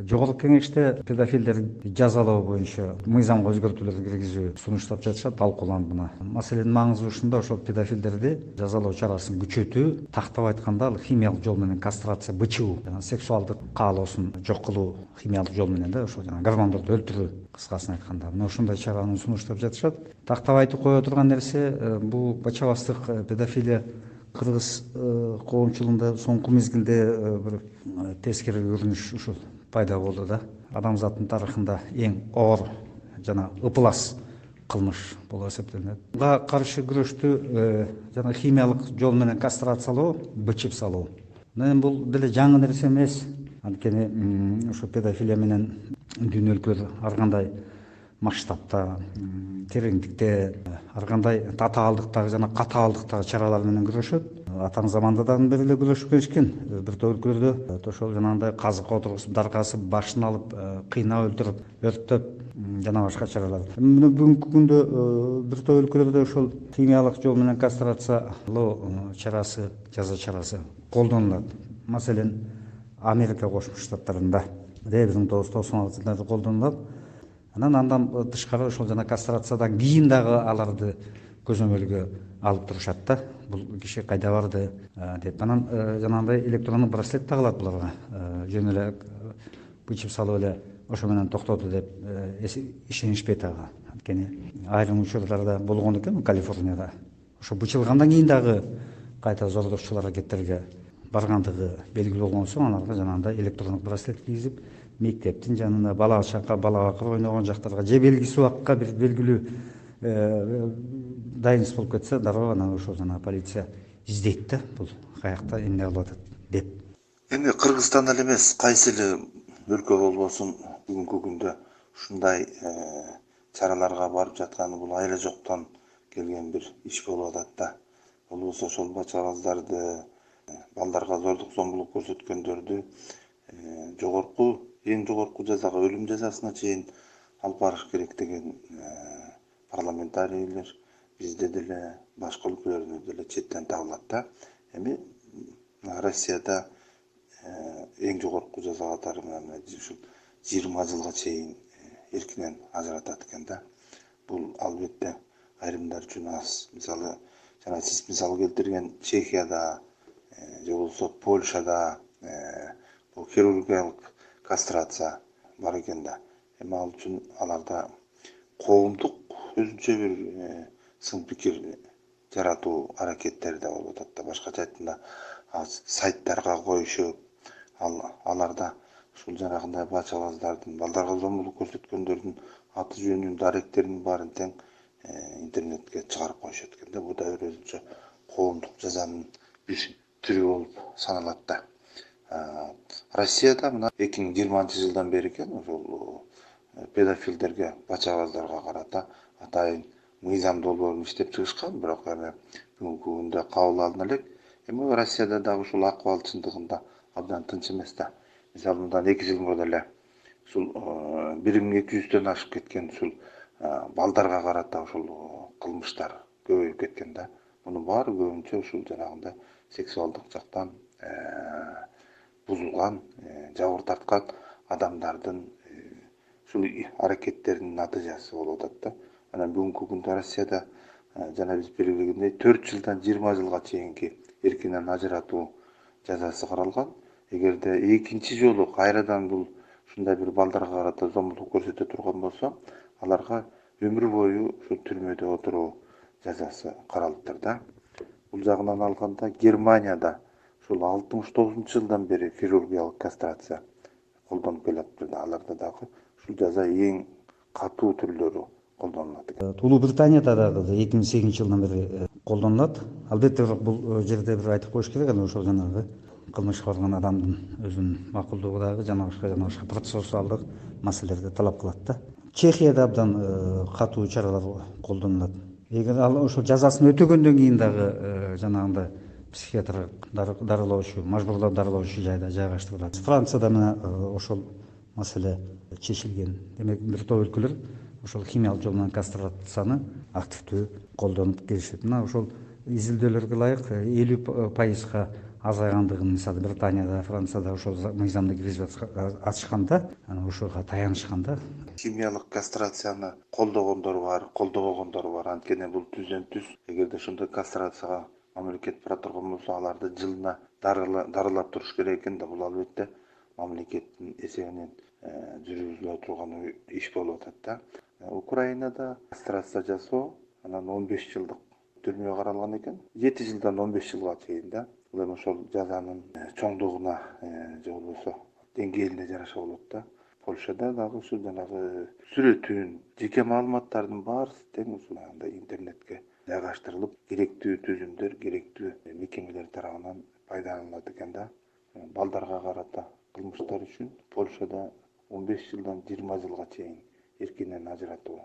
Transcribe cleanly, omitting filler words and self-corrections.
Жогорку Кеңеште педофилдерди жазалоо боюнча мыйзамга өзгөртүүлөр киргизүү сунуштап жатышат, талкууланды мына. Маселенин маңызы ушунда, ошол педофилдерди жазалоо чарасын күчөтүү, тактап айтканда ал химиялык жол менен кастрация, бычуу, сексуалдык каалоосун жок кылуу химиялык жол менен да, ошол гормондорду өлтүрүү, кыскасын айтканда. Мына ушундай чараны сунуштап жатышат. Тактап айтып кое турган нерсе, бул бачабастык педофилия кыргыз коомчулугунда соңку мезгилде бир тескери көрүнүш ушул пайда болду да. Адамзаттын тарыхында эң оор жана ыплас кылмыш болуп эсептелет. Буга каршы күрөштү жана химиялык жол менен кастрациялоо, бычып салуу. Мына бул деле жаңы нерсе эмес. Анткени ошо педофилия менен дүйнө өлкөлөр ар кандай масштабта, тереңдикте, ар кандай татаалдыктагы жана катаалдыктагы чаралар менен күрөшөт. Атаң замандан бери эле күрөшүп келишкен. Бир топ өлкөлөрдө ошол жанагындай казыкка отургузуп, даргасып, башын алып, кыйнап өлтүрүп, өрттөп жана башка чаралар. Бүгүнкү күндө бир топ өлкөлөрдө ошол химиялык жол менен кастрациялоо чарасы, жаза чарасы колдонулат. Маселен, Америка Кошмо Штаттарында 1996 колдонулат. Андан тышкары ошол жана кастрациядан кийин дагы аларды көзөмөлгө алып турушат да. Бул киши кайда барды деп. Анан жанагындай электрондук браслет тагылат буларга. Жөн эле бычып салып эле ошо менен токтоду деп ишенишпейт ага. Анткени айрым учурларда болгон экен Калифорнияда. Ошо бычылгандан кийин дагы кайта зордошчул аракеттерге баргандыгы белгилүү болгон соң аларга жанагындай электрондук браслет кийгизип, мектептин жанында бала чака, бала бакыр ойногон жактарга же белгисиз убакытка бир белгилүү дайыныс болуп кетсе, дароо анан ошол жана полиция издейт да, бул каякта эмне кылып атат деп. Эми Кыргызстан эле эмес, кайсы эле өлкө болбосун бүгүнкү күндө ушундай чараларга барып жатканы бул айла жоктон келген бир иш болуп атат да. Болбосо ошол бача-кыздарды, балдарга зордук зомбулук көрсөткөндөрдү эң жогорку жазага, өлүм жазасына чейин алып барыш керек деген парламентарийлер бизде деле, башка өлкөлөрдө деле четтен табылат да. Эми Россияда эң жогорку жаза катары менен ушул 20 жылга чейин эркинен ажыратат экен да. Бул албетте айрымдар үчүн аз. Мисалы, жана сиз мисал келтирген Чехияда же болбосо Польшада бул хирургиялык кастрация бар экен да. Эми ал үчүн аларда коомдук өзүнчө бир сын пикир жаратуу аракеттери да болуп атат да. Башкача айтканда сайттарга коюшуп, аларда ушул жанагындай бача-кыздардын, балдарга зомбулук көрсөткөндөрдүн аты жөнүн, даректеринин баарын тең интернетке чыгарып коюшат экен да. Бул да бир өзүнчө коомдук жазанын бир түрү болуп саналат да. Россияда мына 2020 жылдан бери экен ошол педофилдерге, бача-кыздарга карата атайын мыйзам долбоорун иштеп чыгышкан, бирок эми бүгүнкү күндө кабыл алына элек. Эми Россияда дагы ушул акыбал чындыгында абдан тынч эмес да. Мисалы, мындан 2 жыл мурун эле ушул 1200дөн ашып кеткен ушул балдарга карата ушул кылмыштар көбөйүп кеткен да. Мунун баары көбүнчө ушул жанагындай сексуалдык жактан бузулган, жабыр тарткан адамдардын ушул аракеттеринин натыйжасы болуп атат да. Анан бүгүнкү күндө Россияда жана биз белгилегендей 4 жылдан 20 жылга чейинки эркинен ажыратуу жазасы каралган. Эгерде экинчи жолу кайрадан бул ушундай бир балдарга карата зомбулук көрсөтө турган болсо, аларга өмүр бою ушул түрмөдө отуруу жазасы каралыптыр да. Бул жагынан алганда Германияда ушул 69-жылдан бери хирургиялык кастрация колдонуп келатыптыр да. Аларда дагы ушул жаза эң катуу түрлөрү колдонулат экен. Улуу Британияда дагы 2008-жылдан бери колдонулат. Албетте бул жерде бир айтып коюш керек, ошол жанагы кылмышка барган адамдын өзүнүн макулдугу дагы жана башка процессуалдык маселелерди талап кылат да. Чехияда абдан катуу чаралар колдонулат. Эгер ал ошол жазасын өтөгөндөн кийин дагы жанагындай психиатрлык дарылоочу, мажбурлоо дарылоочу жайда жайгаштырылат. Францияда мына ошол маселе чечилген. Демек, бир топ өлкөлөр ошол химиялык жол менен кастрацияны активдүү колдонуп келишет. Мына ошол изилдөөлөргө ылайык 50%, азайгандыгын мисалы Британияда, Францияда ошол мыйзамды киргизип атышканда анан ошого таянышкан да. Химиялык кастрацияны колдогондор бар, колдобогондор бар. Анткени бул түздөн түз. Эгерде ошондой кастрацияга мамлекет бара турган болсо, аларды жылына дарылап туруш керек экен да. Бул албетте мамлекеттин эсебинен жүргүзүлө турган иш болуп атат да. Украинада кастрация жасоо анан 15 жылдык түрмө каралган экен. 7 жылдан 15 жылга чейин да. Бул эми ошол жазанын чоңдугуна же болбосо деңгээлине жараша болот да. Польшада дагы ушу жанагы сүрөтүн, жеке маалыматтардын баары тең ушул интернетке жайгаштырылып, керектүү түзүмдөр, керектүү мекемелер тарабынан пайдаланылат экен да. Балдарга карата кылмыштар үчүн Польшада 15 жылдан 20 жылга чейин эркинен ажыратуу